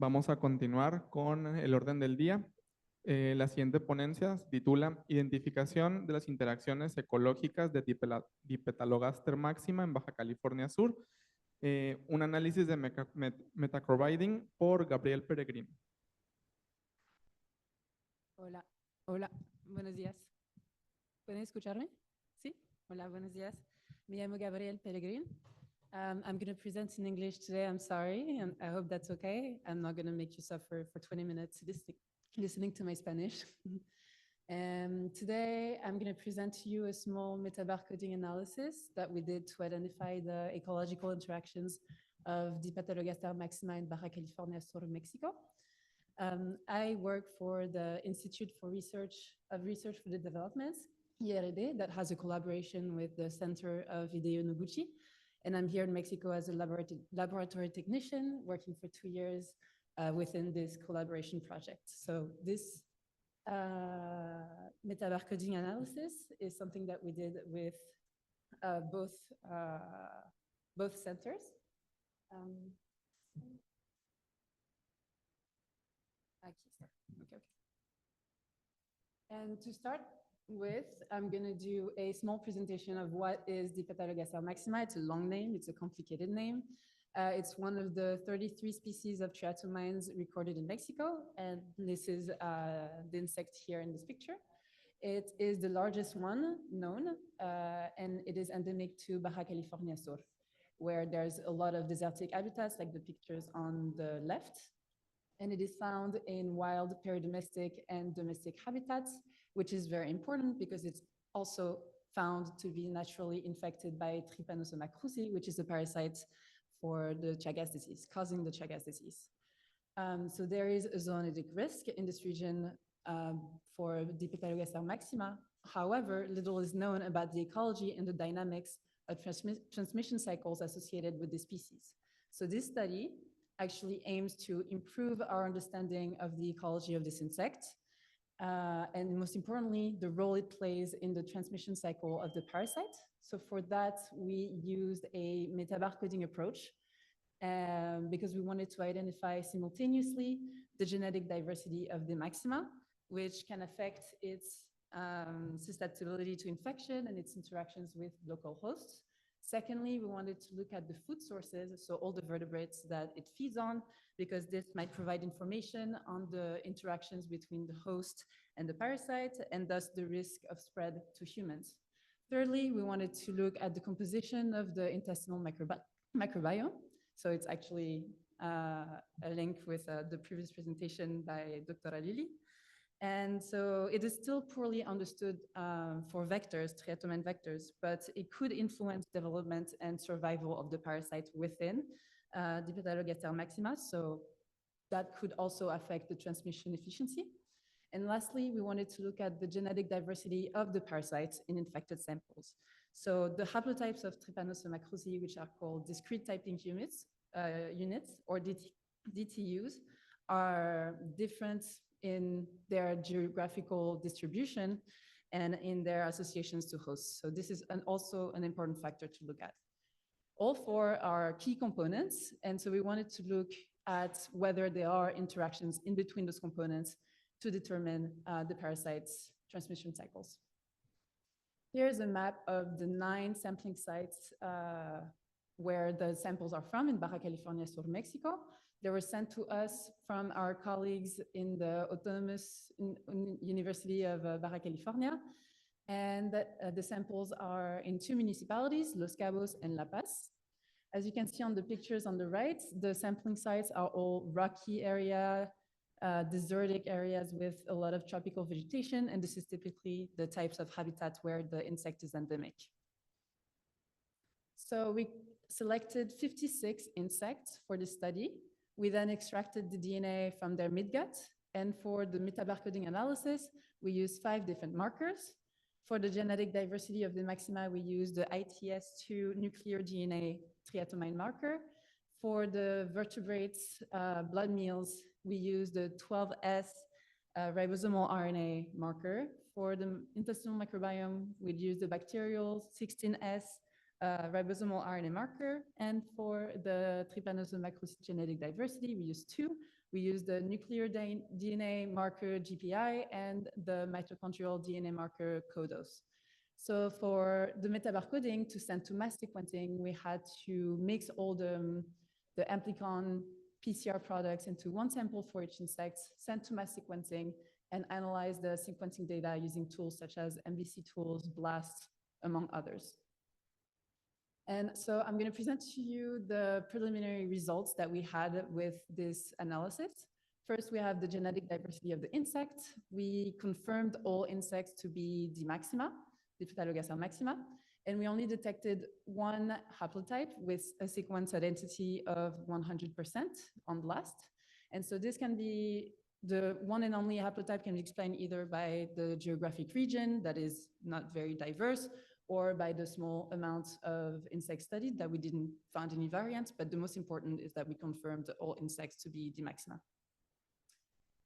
Vamos a continuar con el orden del día. La siguiente ponencia se titula Identificación de las interacciones ecológicas de Dipetalogaster máxima en Baja California Sur. Un análisis de metabarcoding por Gabrielle Pellegrin. Hola, hola, buenos días. ¿Pueden escucharme? Sí, hola, buenos días. Me llamo Gabrielle Pellegrin. I'm going to present in English today. I'm sorry, and I hope that's okay. I'm not going to make you suffer for 20 minutes listening to my Spanish. Today, I'm going to present to you a small metabarcoding analysis that we did to identify the ecological interactions of Dipetalogaster maxima in Baja California Sur, Mexico. I work for the Institute for Research for the Development, IRD, that has a collaboration with the Center of Hideo Noguchi. And I'm here in Mexico as a laboratory technician working for 2 years within this collaboration project. So this metabarcoding analysis is something that we did with both centers. Okay. And to start with, I'm going to do a small presentation of what is Dipetalogaster maxima. It's a long name. It's a complicated name. It's one of the 33 species of triatomines recorded in Mexico, and this is the insect here in this picture. It is the largest one known, and it is endemic to Baja California Sur, where there's a lot of desertic habitats, like the pictures on the left. And it is found in wild peridomestic and domestic habitats, which is very important because it's also found to be naturally infected by Trypanosoma cruzi, which is a parasite for the Chagas disease, causing the Chagas disease. So there is a zoonotic risk in this region for Dipetalogaster maxima. However, little is known about the ecology and the dynamics of transmission cycles associated with the species. So this study actually aims to improve our understanding of the ecology of this insect, and most importantly, the role it plays in the transmission cycle of the parasite. So for that, we used a metabarcoding approach because we wanted to identify simultaneously the genetic diversity of the maxima, which can affect its susceptibility to infection and its interactions with local hosts. Secondly, we wanted to look at the food sources, so all the vertebrates that it feeds on, because this might provide information on the interactions between the host and the parasite, and thus the risk of spread to humans. Thirdly, we wanted to look at the composition of the intestinal microbiome. So it's actually a link with the previous presentation by Dr. Lili. And so it is still poorly understood for vectors, triatomine vectors, but it could influence development and survival of the parasite within Dipetalogaster maxima. So that could also affect the transmission efficiency. And lastly, we wanted to look at the genetic diversity of the parasites in infected samples. So the haplotypes of Trypanosoma cruzi, which are called discrete typing units or DTUs, are different in their geographical distribution and in their associations to hosts. So this is also an important factor to look at. All four are key components, and so we wanted to look at whether there are interactions in between those components to determine the parasite's transmission cycles. Here's a map of the 9 sampling sites where the samples are from in Baja California Sur, Mexico. They were sent to us from our colleagues in the Autonomous University of Baja California. And the samples are in 2 municipalities, Los Cabos and La Paz. As you can see on the pictures on the right, the sampling sites are all rocky area, desertic areas with a lot of tropical vegetation, and this is typically the types of habitat where the insect is endemic. So we selected 56 insects for this study. We then extracted the DNA from their midgut, and for the metabarcoding analysis, we used 5 different markers. For the genetic diversity of the maxima, we used the ITS2 nuclear DNA triatomine marker. For the vertebrates blood meals, we used the 12S ribosomal RNA marker. For the intestinal microbiome, we'd use the bacterial 16S ribosomal RNA marker. And for the Trypanosoma cruzi genetic diversity, we used 2, We used the nuclear DNA marker GPI and the mitochondrial DNA marker CODOS. So for the metabarcoding to send to mass sequencing, we had to mix all the amplicon PCR products into one sample for each insect, send to mass sequencing, and analyze the sequencing data using tools such as MVC tools, BLAST, among others. And so I'm going to present to you the preliminary results that we had with this analysis. First, we have the genetic diversity of the insect. We confirmed all insects to be the maxima, Dipetalogaster maxima, and we only detected one haplotype with a sequence identity of 100% on BLAST. And so this can be the one and only haplotype can be explained either by the geographic region that is not very diverse, or by the small amounts of insects studied that we didn't find any variants, but the most important is that we confirmed all insects to be the maxima.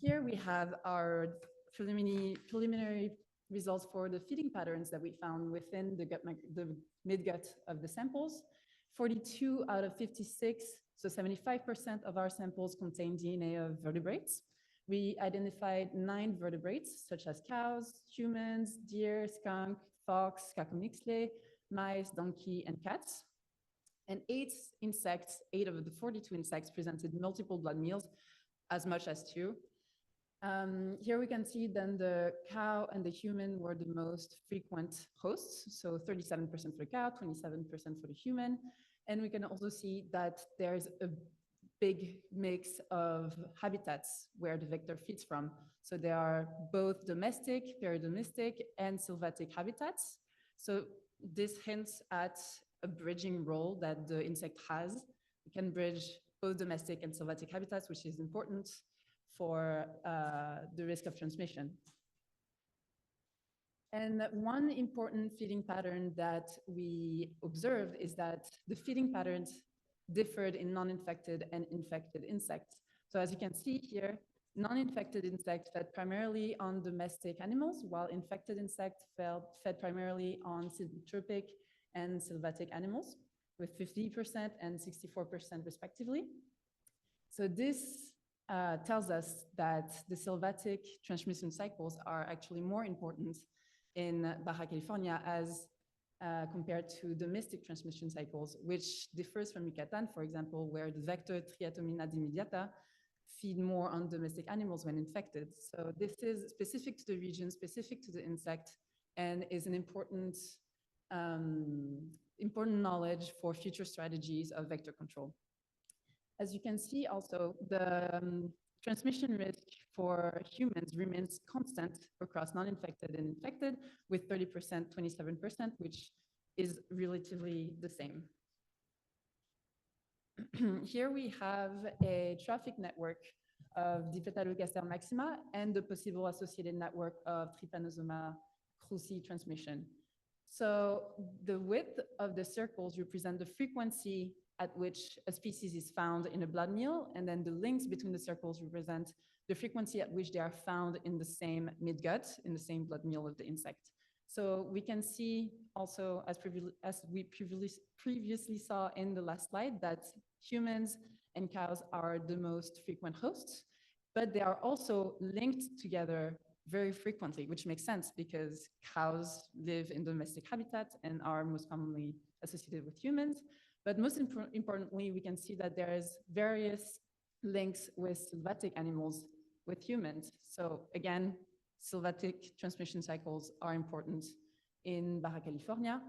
Here we have our preliminary results for the feeding patterns that we found within the midgut of the samples. 42 out of 56, so 75% of our samples contain DNA of vertebrates. We identified 9 vertebrates, such as cows, humans, deer, skunk, fox, cacomixle, mice, donkey, and cats. And 8 insects, 8 of the 42 insects presented multiple blood meals, as much as 2. Here we can see then the cow and the human were the most frequent hosts, so 37% for the cow, 27% for the human. And we can also see that there's a big mix of habitats where the vector feeds from. So there are both domestic, peridomestic, and sylvatic habitats. So this hints at a bridging role that the insect has. It can bridge both domestic and sylvatic habitats, which is important for the risk of transmission. And one important feeding pattern that we observed is that the feeding patterns differed in non-infected and infected insects. So as you can see here, non-infected insects fed primarily on domestic animals, while infected insects fed primarily on syntropic and sylvatic animals, with 50% and 64% respectively. So this tells us that the sylvatic transmission cycles are actually more important in Baja California as compared to domestic transmission cycles, which differs from Yucatan, for example, where the vector Triatomina dimidiata feed more on domestic animals when infected. So this is specific to the region, specific to the insect, and is an important knowledge for future strategies of vector control. As you can see also, the transmission risk for humans remains constant across non-infected and infected with 30%, 27%, which is relatively the same. Here we have a traffic network of Dipetalogaster maxima and the possible associated network of Trypanosoma cruzi transmission. So the width of the circles represent the frequency at which a species is found in a blood meal, and then the links between the circles represent the frequency at which they are found in the same midgut, in the same blood meal of the insect. So we can see also, as we previously saw in the last slide, that humans and cows are the most frequent hosts, but they are also linked together very frequently, which makes sense because cows live in domestic habitats and are most commonly associated with humans. But most importantly, we can see that there is various links with sylvatic animals with humans. So again, sylvatic transmission cycles are important in Baja California.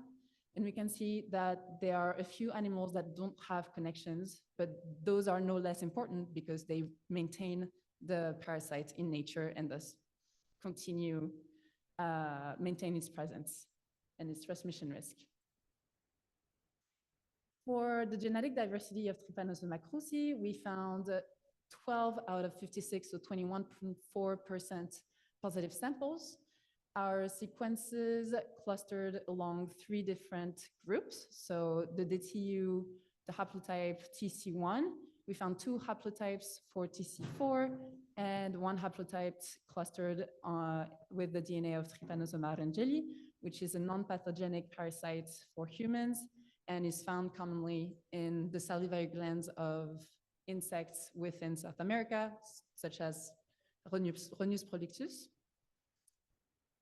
And we can see that there are a few animals that don't have connections, but those are no less important because they maintain the parasite in nature and thus continue maintain its presence and its transmission risk. For the genetic diversity of Trypanosoma cruzi, we found 12 out of 56, so 21.4% positive samples. Our sequences clustered along 3 different groups. So the DTU, the haplotype TC1, we found 2 haplotypes for TC4 and 1 haplotype clustered with the DNA of Trypanosoma rangeli, which is a non-pathogenic parasite for humans and is found commonly in the salivary glands of insects within South America, such as Rhonus productus.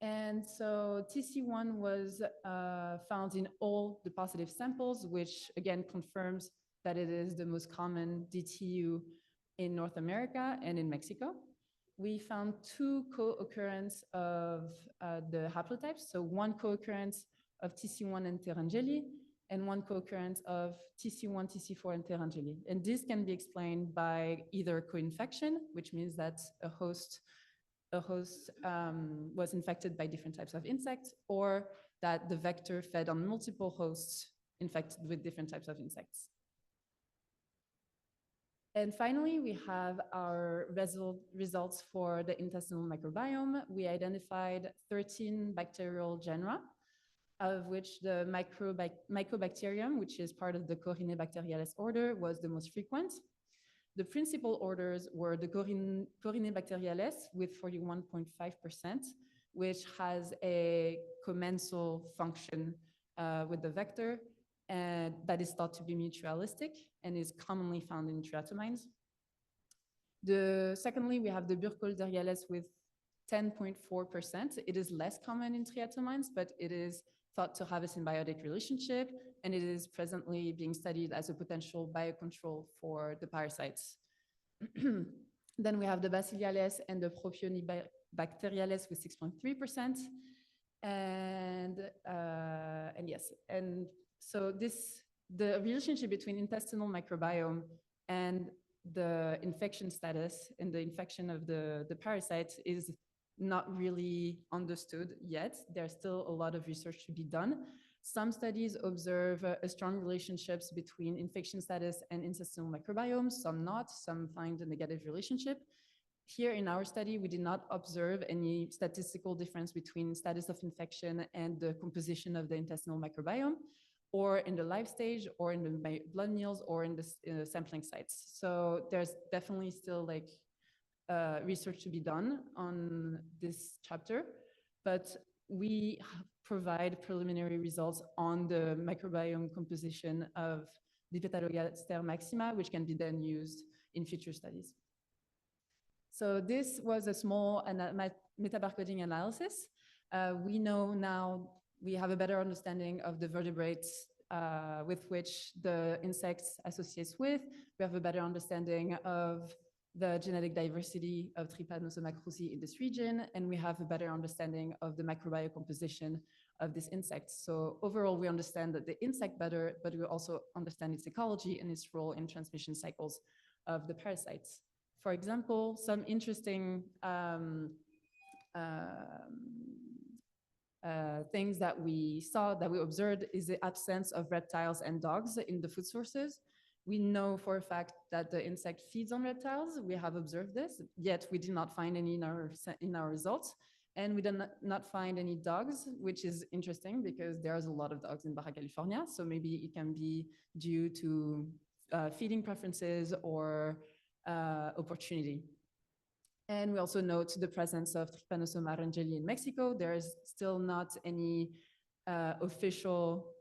And so TC1 was found in all the positive samples, which again confirms that it is the most common DTU in North America and in Mexico. We found 2 co-occurrence of the haplotypes, so 1 co-occurrence of TC1 and Terangeli, and 1 co-occurrence of TC1, TC4, and Terangeli. And this can be explained by either co-infection, which means that a host was infected by different types of insects, or that the vector fed on multiple hosts infected with different types of insects. And finally, we have our results for the intestinal microbiome. We identified 13 bacterial genera, of which the Mycobacterium, which is part of the Corynebacteriales order, was the most frequent. The principal orders were the Corynebacteriales with 41.5%, which has a commensal function with the vector, and that is thought to be mutualistic and is commonly found in triatomines. Secondly, we have the Burkholderia with 10.4%. It is less common in triatomines, but it is thought to have a symbiotic relationship, and it is presently being studied as a potential biocontrol for the parasites. Then we have the Bacillales and the Propionibacteriales with 6.3%. And yes, and so the relationship between intestinal microbiome and the infection status and the infection of the parasites is not really understood yet. There's still a lot of research to be done. Some studies observe strong relationships between infection status and intestinal microbiome, some not, some find a negative relationship. Here in our study, we did not observe any statistical difference between status of infection and the composition of the intestinal microbiome, or in the live stage, or in the blood meals, or in the sampling sites. So there's definitely still like research to be done on this chapter, but we provide preliminary results on the microbiome composition of Dipetalogaster maxima, which can be then used in future studies. So this was a small metabarcoding analysis. We know now we have a better understanding of the vertebrates with which the insects associates with. We have a better understanding of the genetic diversity of Trypanosoma cruzi in this region, and we have a better understanding of the microbiome composition of this insect. So overall, we understand that the insect better, but we also understand its ecology and its role in transmission cycles of the parasites. For example, some interesting things that we observed is the absence of reptiles and dogs in the food sources. We know for a fact that the insect feeds on reptiles. We have observed this, yet we did not find any in our results. And we did not find any dogs, which is interesting because there's a lot of dogs in Baja California. So maybe it can be due to feeding preferences or opportunity. And we also note the presence of Trypanosoma rangeli in Mexico. There is still not any official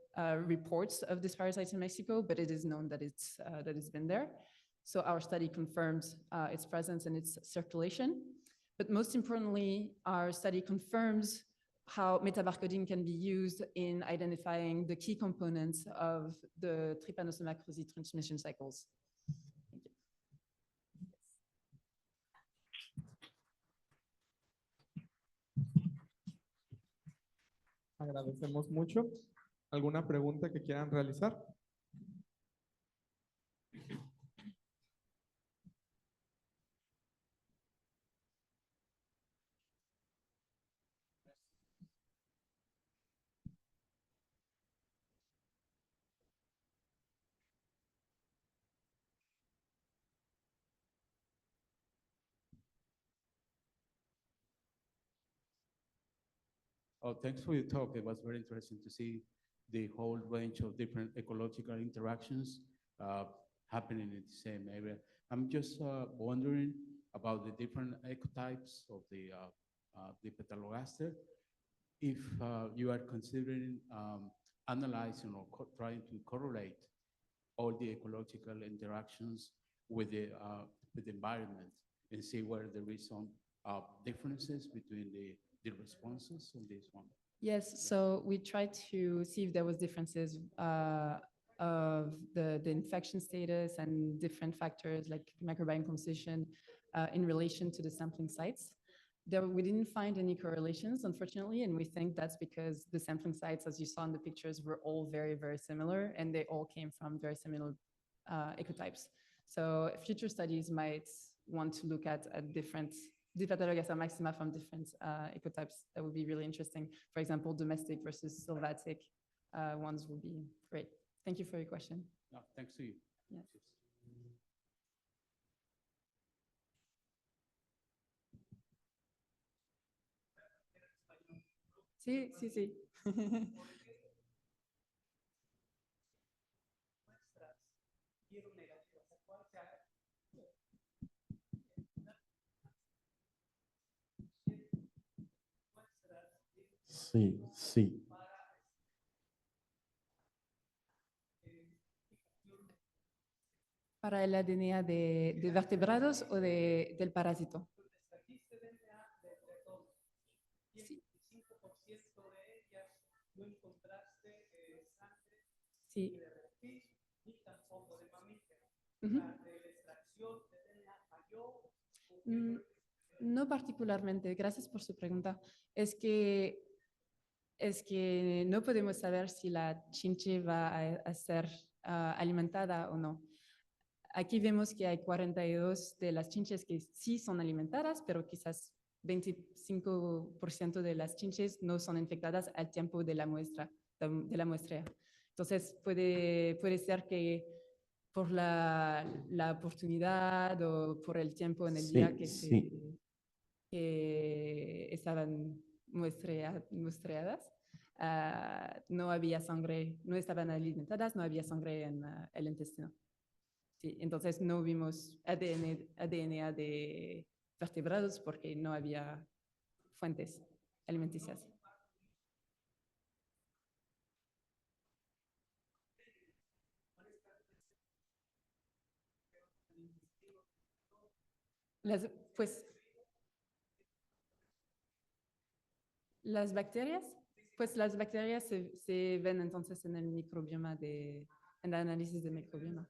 reports of this parasite in Mexico, but it is known that it's been there. So our study confirms its presence and its circulation. But most importantly, our study confirms how metabarcoding can be used in identifying the key components of the Trypanosoma cruzi transmission cycles. Thank you. Agradecemos mucho. ¿Alguna pregunta que quieran realizar? Oh, thanks for your talk. It was very interesting to see the whole range of different ecological interactions happening in the same area. I'm just wondering about the different ecotypes of the Dipetalogaster. If you are considering analyzing or trying to correlate all the ecological interactions with the environment and see where there is some differences between the responses on this one. Yes, so we tried to see if there was differences of the infection status and different factors like microbiome composition in relation to the sampling sites. We didn't find any correlations, unfortunately, and we think that's because the sampling sites, as you saw in the pictures, were all very, very similar, and they all came from very similar ecotypes. So future studies might want to look at different Dipetalogaster maxima from different ecotypes. That would be really interesting. For example, domestic versus sylvatic ones would be great. Thank you for your question. No, thanks to you. Yes. Sí, sí, sí. Sí, sí. ¿Para el ADN de vertebrados o del parásito? Sí. No particularmente, gracias por su pregunta. Es que no podemos saber si la chinche va a ser alimentada o no. Aquí vemos que hay 42 de las chinches que sí son alimentadas, pero quizás 25% de las chinches no son infectadas al tiempo de la muestra, muestrea. Entonces puede ser que por la oportunidad o por el tiempo en el día que estaban muestreadas, no había sangre, no estaban alimentadas, no había sangre en el intestino. Sí, entonces no vimos ADN de vertebrados porque no había fuentes alimenticias. Las bacterias, pues las bacterias se ven entonces en el microbioma en el análisis del microbioma.